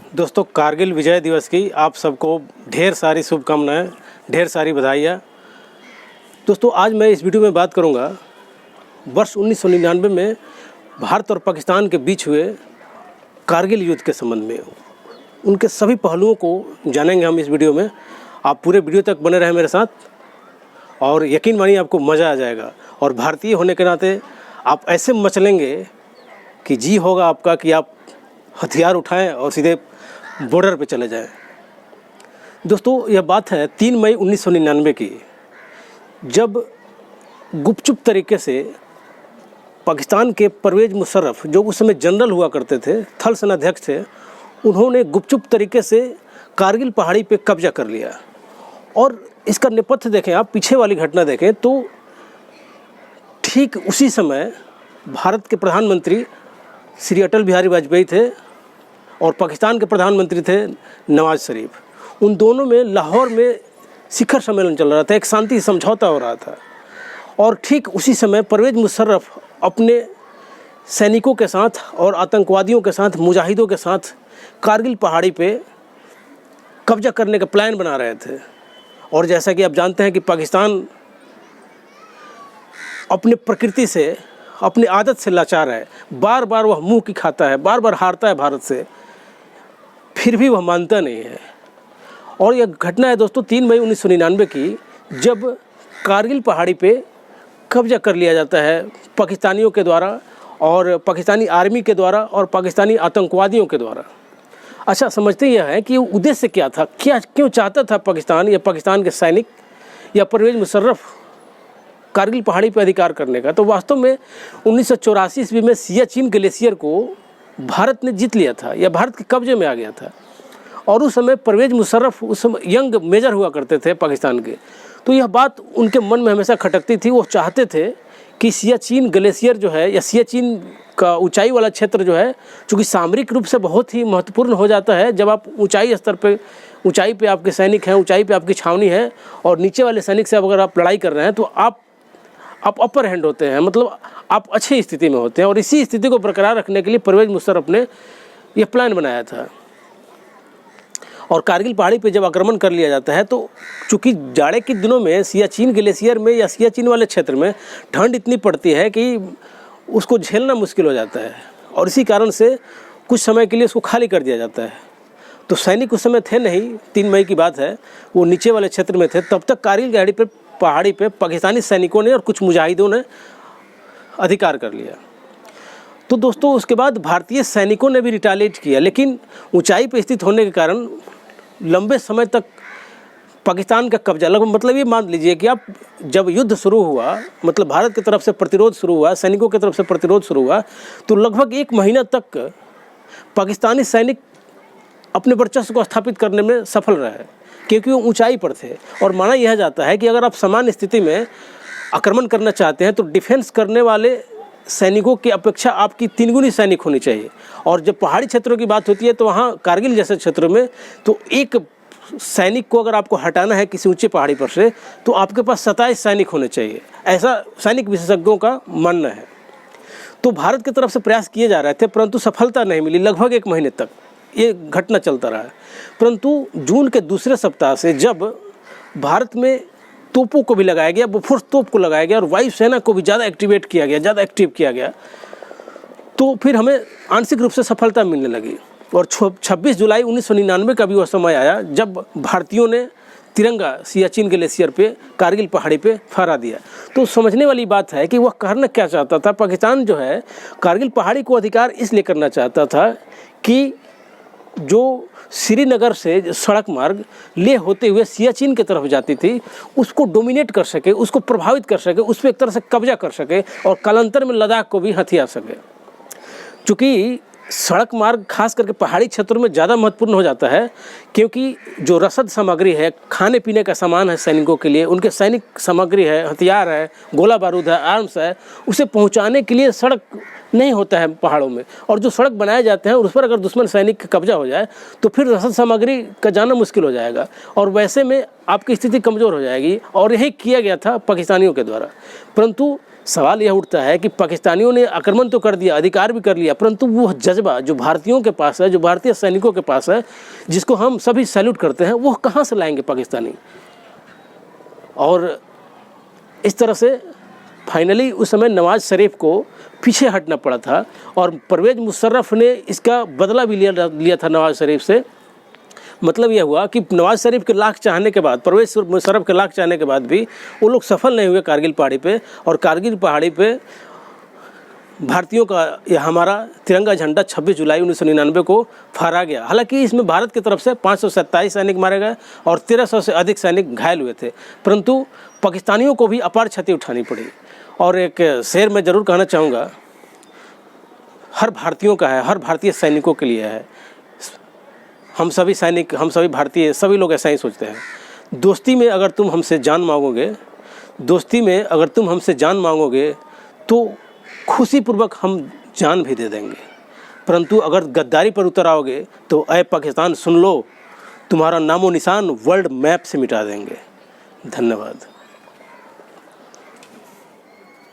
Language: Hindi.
दोस्तों, कारगिल विजय दिवस की आप सबको ढेर सारी शुभकामनाएं, ढेर सारी बधाइयाँ। दोस्तों, आज मैं इस वीडियो में बात करूंगा वर्ष 1999 में भारत और पाकिस्तान के बीच हुए कारगिल युद्ध के संबंध में। उनके सभी पहलुओं को जानेंगे हम इस वीडियो में। आप पूरे वीडियो तक बने रहें मेरे साथ और यकीन मानिए आपको मज़ा आ जाएगा। और भारतीय होने के नाते आप ऐसे मचलेंगे कि जी होगा आपका कि आप हथियार उठाएं और सीधे बॉर्डर पे चले जाएं। दोस्तों, यह बात है 3 मई 1999 की, जब गुपचुप तरीके से पाकिस्तान के परवेज़ मुशर्रफ, जो उस समय जनरल हुआ करते थे, थल सेनाध्यक्ष थे, उन्होंने गुपचुप तरीके से कारगिल पहाड़ी पे कब्जा कर लिया। और इसका नेपथ्य देखें, आप पीछे वाली घटना देखें तो ठीक उसी समय भारत के प्रधानमंत्री श्री अटल बिहारी वाजपेयी थे और पाकिस्तान के प्रधानमंत्री थे नवाज शरीफ। उन दोनों में लाहौर में शिखर सम्मेलन चल रहा था, एक शांति समझौता हो रहा था। और ठीक उसी समय परवेज़ मुशर्रफ अपने सैनिकों के साथ और आतंकवादियों के साथ, मुजाहिदों के साथ कारगिल पहाड़ी पे कब्जा करने का प्लान बना रहे थे। और जैसा कि आप जानते हैं कि पाकिस्तान अपने प्रकृति से, अपनी आदत से लाचार है। बार बार वह मुंह की खाता है, बार बार हारता है भारत से, फिर भी वह मानता नहीं है। और यह घटना है दोस्तों 3 मई 1999 की, जब कारगिल पहाड़ी पे कब्जा कर लिया जाता है पाकिस्तानियों के द्वारा और पाकिस्तानी आर्मी के द्वारा और पाकिस्तानी आतंकवादियों के द्वारा। अच्छा, समझते यह है कि उद्देश्य क्या था, क्यों चाहता था पाकिस्तान या पाकिस्तान के सैनिक या परवेज़ मुशर्रफ कारगिल पहाड़ी पर अधिकार करने का। तो वास्तव में 1984 ईस्वी में सियाचिन ग्लेशियर को भारत ने जीत लिया था या भारत के कब्जे में आ गया था। और उस समय परवेज़ मुशर्रफ उस समय यंग मेजर हुआ करते थे पाकिस्तान के। तो यह बात उनके मन में हमेशा खटकती थी। वो चाहते थे कि सियाचिन ग्लेशियर जो है या सियाचिन का ऊंचाई वाला क्षेत्र जो है, चूँकि सामरिक रूप से बहुत ही महत्वपूर्ण हो जाता है जब आप ऊंचाई स्तर पे, ऊंचाई पे आपके सैनिक हैं, ऊंचाई पे आपकी छावनी है और नीचे वाले सैनिक से अगर आप लड़ाई कर रहे हैं तो आप अपर हैंड होते हैं, मतलब आप अच्छी स्थिति में होते हैं। और इसी स्थिति को बरकरार रखने के लिए परवेज़ मुशर्रफ ने यह प्लान बनाया था। और कारगिल पहाड़ी पे जब आक्रमण कर लिया जाता है तो चूँकि जाड़े के दिनों में सियाचिन ग्लेशियर में या सियाचिन वाले क्षेत्र में ठंड इतनी पड़ती है कि उसको झेलना मुश्किल हो जाता है। और इसी कारण से कुछ समय के लिए उसको खाली कर दिया जाता है। तो सैनिक उस समय थे नहीं, 3 मई की बात है, वो नीचे वाले क्षेत्र में थे। तब तक कारगिल पहाड़ी पे पाकिस्तानी सैनिकों ने और कुछ मुजाहिदों ने अधिकार कर लिया। तो दोस्तों, उसके बाद भारतीय सैनिकों ने भी रिटालिएट किया, लेकिन ऊंचाई पर स्थित होने के कारण लंबे समय तक पाकिस्तान का कब्जा, लगभग मतलब ये मान लीजिए कि आप जब युद्ध शुरू हुआ, मतलब भारत की तरफ से प्रतिरोध शुरू हुआ, सैनिकों की तरफ से प्रतिरोध शुरू हुआ, तो लगभग 1 महीना तक पाकिस्तानी सैनिक अपने वर्चस्व को स्थापित करने में सफल रहे, क्योंकि वो ऊंचाई पर थे। और माना यह जाता है कि अगर आप सामान्य स्थिति में आक्रमण करना चाहते हैं तो डिफेंस करने वाले सैनिकों की अपेक्षा आपकी 3 गुनी सैनिक होनी चाहिए। और जब पहाड़ी क्षेत्रों की बात होती है तो वहाँ कारगिल जैसे क्षेत्रों में तो एक सैनिक को अगर आपको हटाना है किसी ऊंचे पहाड़ी पर से तो आपके पास 27 सैनिक होने चाहिए, ऐसा सैनिक विशेषज्ञों का मानना है। तो भारत की तरफ से प्रयास किए जा रहे थे, परंतु सफलता नहीं मिली। लगभग 1 महीने तक ये घटना चलता रहा। परंतु जून के दूसरे सप्ताह से जब भारत में तोपों को भी लगाया गया, बोफोर्स तोप को लगाया गया और वायुसेना को भी ज़्यादा एक्टिवेट किया गया, ज़्यादा एक्टिव किया गया, तो फिर हमें आंशिक रूप से सफलता मिलने लगी। और 26 जुलाई 1999 का भी वह समय आया जब भारतीयों ने तिरंगा सियाचिन ग्लेशियर पे कारगिल पहाड़ी पे फहरा दिया। तो समझने वाली बात है कि वह करना क्या चाहता था। पाकिस्तान जो है कारगिल पहाड़ी को अधिकार इसलिए करना चाहता था कि जो श्रीनगर से सड़क मार्ग ले होते हुए सियाचिन की तरफ जाती थी उसको डोमिनेट कर सके, उसको प्रभावित कर सके, उस पर एक तरह से कब्जा कर सके और कालांतर में लद्दाख को भी हथिया सके। चूँकि सड़क मार्ग खास करके पहाड़ी क्षेत्रों में ज़्यादा महत्वपूर्ण हो जाता है, क्योंकि जो रसद सामग्री है, खाने पीने का सामान है सैनिकों के लिए, उनके सैनिक सामग्री है, हथियार है, गोला बारूद है, आर्म्स है, उसे पहुंचाने के लिए सड़क नहीं होता है पहाड़ों में। और जो सड़क बनाए जाते हैं उस पर अगर दुश्मन सैनिक का कब्जा हो जाए तो फिर रसद सामग्री का जाना मुश्किल हो जाएगा और वैसे में आपकी स्थिति कमज़ोर हो जाएगी। और यही किया गया था पाकिस्तानियों के द्वारा। परंतु सवाल यह उठता है कि पाकिस्तानियों ने आक्रमण तो कर दिया, अधिकार भी कर लिया, परंतु वो जज्बा जो भारतीयों के पास है, जो भारतीय सैनिकों के पास है, जिसको हम सभी सैल्यूट करते हैं, वो कहाँ से लाएंगे पाकिस्तानी। और इस तरह से फाइनली उस समय नवाज़ शरीफ को पीछे हटना पड़ा था और परवेज़ मुशर्रफ ने इसका बदला भी लिया था नवाज़ शरीफ से। मतलब यह हुआ कि नवाज़ शरीफ के लाख चाहने के बाद, परवेज़ मुशर्रफ के लाख चाहने के बाद भी वो लोग सफल नहीं हुए कारगिल पहाड़ी पे, और कारगिल पहाड़ी पे भारतीयों का यह हमारा तिरंगा झंडा 26 जुलाई 1999 को फहरा गया। हालांकि इसमें भारत की तरफ से 527 सैनिक मारे गए और 1300 से अधिक सैनिक घायल हुए थे, परंतु पाकिस्तानियों को भी अपार क्षति उठानी पड़ी। और एक शेर मैं ज़रूर कहना चाहूँगा, हर भारतीयों का है, हर भारतीय सैनिकों के लिए है। हम सभी सैनिक, हम सभी भारतीय, सभी लोग ऐसा ही सोचते हैं। दोस्ती में अगर तुम हमसे जान मांगोगे, दोस्ती में अगर तुम हमसे जान मांगोगे तो खुशीपूर्वक हम जान भी दे देंगे, परंतु अगर गद्दारी पर उतर आओगे तो ऐ पाकिस्तान सुन लो, तुम्हारा नामो निशान वर्ल्ड मैप से मिटा देंगे। धन्यवाद।